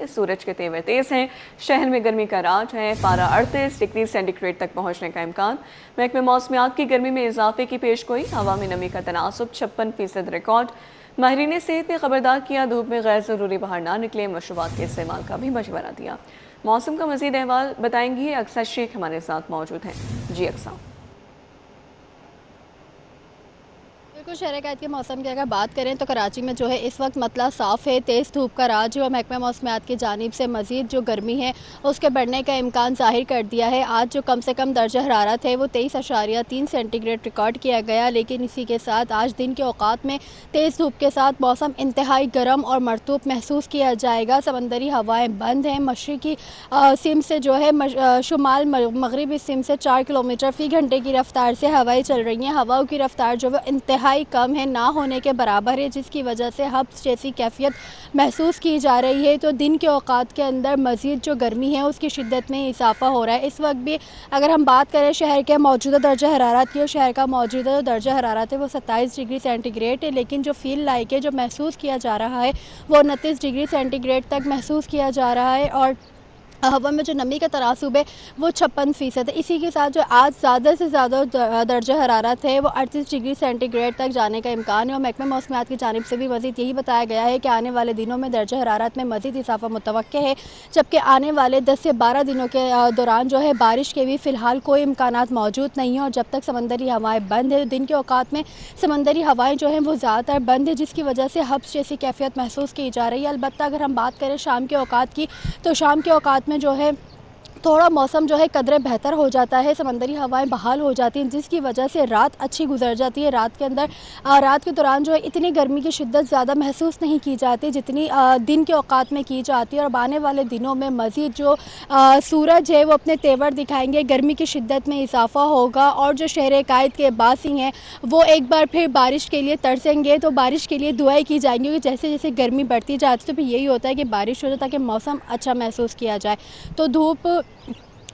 है। सूरज के तेवर तेज हैं, शहर में गर्मी का राज है। पारा 38 डिग्री सेंटीग्रेड तक पहुंचने का इम्कान। महकमे मौसमियात की गर्मी में इजाफे की पेशगोई। हवा में नमी का तनासुब 56% रिकॉर्ड। माहिरीन सेहत ने खबरदार किया, धूप में गैर ज़रूरी बाहर ना निकले। मशरूबात के इस्तेमाल का भी मशवरा दिया। मौसम का मज़ीद अहवाल बताएंगी अक्सा शेख हमारे साथ मौजूद हैं। जी अक्सा। बिल्कुल, शहर-ए-कैद के मौसम की अगर बात करें तो कराची में जो है इस वक्त मतला साफ़ है, तेज़ धूप का राज है और महकमा मौसमियात की जानिब से मज़ीद जो गर्मी है उसके बढ़ने का इम्कान ज़ाहिर कर दिया है। आज जो कम से कम दर्जा हरारत है वो 23.3 सेंटीग्रेड रिकॉर्ड किया गया, लेकिन इसी के साथ आज दिन के औकात में तेज़ धूप के साथ मौसम इंतहाई गर्म और मरतूब महसूस किया जाएगा। समंदरी हवाएँ बंद हैं। मशरक़ी सिम से जो है शुमाल मगरबी सिम से 4 किलोमीटर फ़ी घंटे की रफ्तार से हवाएँ चल रही हैं। हवाओं की रफ्तार जो है इंतहाई कम है, ना होने के बराबर है, जिसकी वजह से हब्स जैसी कैफियत महसूस की जा रही है। तो दिन के औकात के अंदर मज़ीद जो गर्मी है उसकी शिद्दत में इजाफा हो रहा है। इस वक्त भी अगर हम बात करें शहर के मौजूदा दर्जा हरारत की, और शहर का मौजूदा जो दर्जा हरारत है वो 27 डिग्री सेंटीग्रेड है, लेकिन जो फील लाइक है, जो महसूस किया जा रहा है वो 29 डिग्री सेंटीग्रेड तक महसूस किया जा रहा है। और हवा में जो नमी का तनासुब है वो 56% है। इसी के साथ जो आज ज़्यादा से ज़्यादा दर्जा हरारत है वो 38 डिग्री सेंटीग्रेड तक जाने का इम्कान है। और महकमा मौसमियात की जानिब से भी मज़ीद यही बताया गया है कि आने वाले दिनों में दर्जा हरारत में मज़ीद इजाफा मुतवक्के है, जबकि आने वाले 10 से 12 दिनों के दौरान जो है बारिश के भी फ़िलहाल कोई इम्कानात मौजूद नहीं है। और जब तक समंदरी हवाएँ बंद है, दिन के औकात में समंदरी हवाएँ जो हैं वो ज़्यादातर बंद है, जिसकी वजह से हब्स जैसी कैफियत महसूस की जा रही है। अलबत्ता अगर हम बात करें शाम के औकात की, तो शाम के औकात में जो है थोड़ा मौसम जो है कदरे बेहतर हो जाता है, समंदरी हवाएं बहाल हो जाती हैं, जिसकी वजह से रात अच्छी गुजर जाती है। रात के अंदर रात के दौरान जो है इतनी गर्मी की शिद्दत ज़्यादा महसूस नहीं की जाती जितनी दिन के औकात में की जाती है। और आने वाले दिनों में मज़ीद जो सूरज है वो अपने तेवर दिखाएंगे, गर्मी की शिद्दत में इजाफा होगा और जो शहर-ए-कायद के बासी हैं वो एक बार फिर बारिश के लिए तरसेंगे। तो बारिश के लिए दुआएं की जाएंगी कि जैसे जैसे गर्मी बढ़ती जाती है तो फिर यही होता है कि बारिश हो जाए ताकि मौसम अच्छा महसूस किया जाए। तो धूप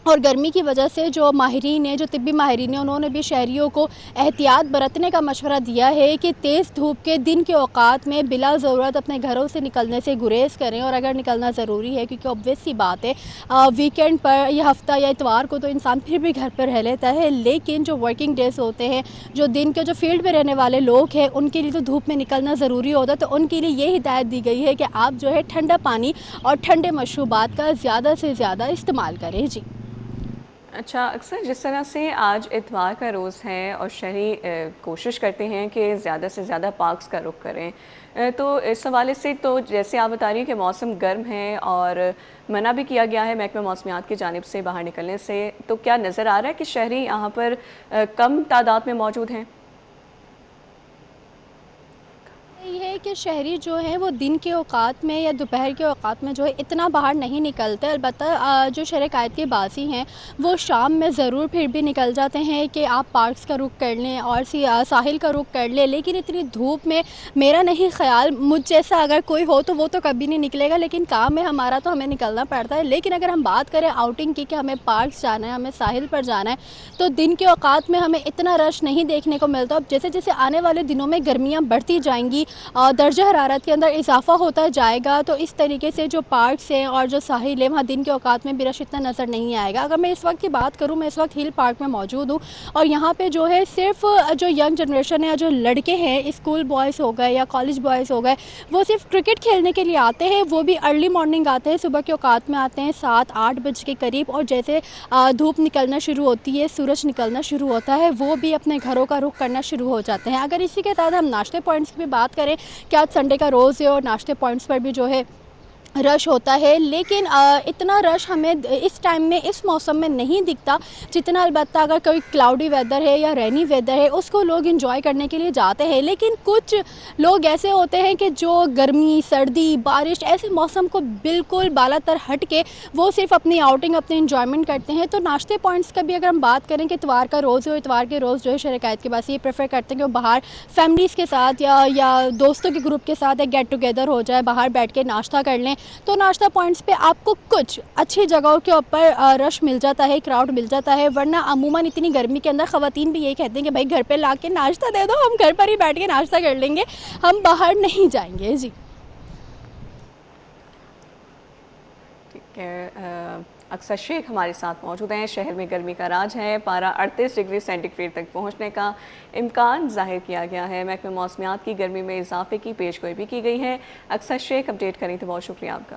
और गर्मी की वजह से जो माहिरीन हैं, जो तिब्बी माहिरीन हैं, उन्होंने भी शहरियों को एहतियात बरतने का मशवरा दिया है कि तेज़ धूप के दिन के औकात में बिला ज़रूरत अपने घरों से निकलने से गुरेज़ करें। और अगर निकलना ज़रूरी है, क्योंकि ऑब्वियस सी बात है वीकेंड पर या हफ्ता या इतवार को तो इंसान फिर भी घर पर रह लेता है, लेकिन जो वर्किंग डेज़ होते हैं, जो दिन के जो फील्ड में रहने वाले लोग हैं, उनके लिए तो धूप में निकलना ज़रूरी होता है। तो उनके लिए ये हिदायत दी गई है कि आप जो है ठंडा पानी और ठंडे मशरूबात का ज़्यादा से ज़्यादा इस्तेमाल करें। जी अच्छा, अक्सर जिस तरह से आज इतवार का रोज़ है और शहरी कोशिश करते हैं कि ज़्यादा से ज़्यादा पार्क्स का रुख करें, तो इस हवाले से तो जैसे आप बता रही हैं कि मौसम गर्म है और मना भी किया गया है महकमा मौसमियात की जानिब से बाहर निकलने से, तो क्या नज़र आ रहा है कि शहरी यहाँ पर कम तादाद में मौजूद हैं? ये है कि शहरी जो हैं वो दिन के औकात में या दोपहर के औकात में जो है इतना बाहर नहीं निकलते। अलबत्ता जो शहर-ए-कायद के बासी हैं वो शाम में ज़रूर फिर भी निकल जाते हैं कि आप पार्क्स का रुख कर लें और साहिल का रुख कर लें, लेकिन इतनी धूप में मेरा नहीं ख़्याल, मुझ जैसा अगर कोई हो तो वो तो कभी नहीं निकलेगा, लेकिन काम है हमारा तो हमें निकलना पड़ता है। लेकिन अगर हम बात करें आउटिंग की कि हमें पार्क्स जाना है, हमें साहिल पर जाना है, तो दिन के औकात में हमें इतना रश नहीं देखने को मिलता। अब जैसे जैसे आने वाले दिनों में गर्मियाँ बढ़ती जाएंगी, दर्जा हरारत के अंदर इजाफा होता जाएगा, तो इस तरीके से जो पार्क्स हैं और जो साहिल है वहाँ दिन के औकात में भी रश इतना नज़र नहीं आएगा। अगर मैं इस वक्त की बात करूँ, मैं इस वक्त हिल पार्क में मौजूद हूँ और यहाँ पे जो है सिर्फ जो यंग जनरेशन है, जो लड़के हैं, स्कूल बॉयज़ हो गए या कॉलेज बॉयज़ हो गए, वो सिर्फ क्रिकेट खेलने के लिए आते हैं। वो भी अर्ली मॉर्निंग आते हैं, सुबह के औकात में आते हैं 7-8 बजे के करीब, और जैसे धूप निकलना शुरू होती है, सूरज निकलना शुरू होता है, वो भी अपने घरों का रुख करना शुरू हो जाते हैं। अगर इसी के साथ हम नाश्ते पॉइंट्स की भी बात करें कि आज संडे का रोज़ है और नाश्ते पॉइंट्स पर भी जो है रश होता है, लेकिन इतना रश हमें इस टाइम में, इस मौसम में नहीं दिखता जितना अलबत्ता अगर कोई क्लाउडी वेदर है या रेनी वेदर है उसको लोग एंजॉय करने के लिए जाते हैं। लेकिन कुछ लोग ऐसे होते हैं कि जो गर्मी, सर्दी, बारिश ऐसे मौसम को बिल्कुल बालातर हट के वो सिर्फ अपनी आउटिंग, अपनी एंजॉयमेंट करते हैं। तो नाश्ते पॉइंट्स का भी अगर हम बात करें कि इतवार का रोज़ हो, इतवार के रोज़ जो है शहर-ए-कायद के पास ये प्रेफर करते हैं कि वो बाहर फैमिलीज़ के साथ या दोस्तों के ग्रुप के साथ एक गेट टुगेदर हो जाए, बाहर बैठ के नाश्ता कर लें। तो नाश्ता पॉइंट्स पे आपको कुछ अच्छी जगहों के ऊपर रश मिल जाता है, क्राउड मिल जाता है, वरना अमूमन इतनी गर्मी के अंदर ख़वातीन भी यही कहते हैं कि भाई घर पे ला के नाश्ता दे दो, हम घर पर ही बैठ के नाश्ता कर लेंगे, हम बाहर नहीं जाएंगे। जी ठीक है, अक्सर शेख हमारे साथ मौजूद हैं। शहर में गर्मी का राज है, पारा 38 डिग्री सेंटीग्रेड तक पहुंचने का इम्कान जाहिर किया गया है। महकमे मौसमियात की गर्मी में इजाफे की पेशगोई भी की गई है। अक्सर शेख अपडेट करें तो बहुत शुक्रिया आपका।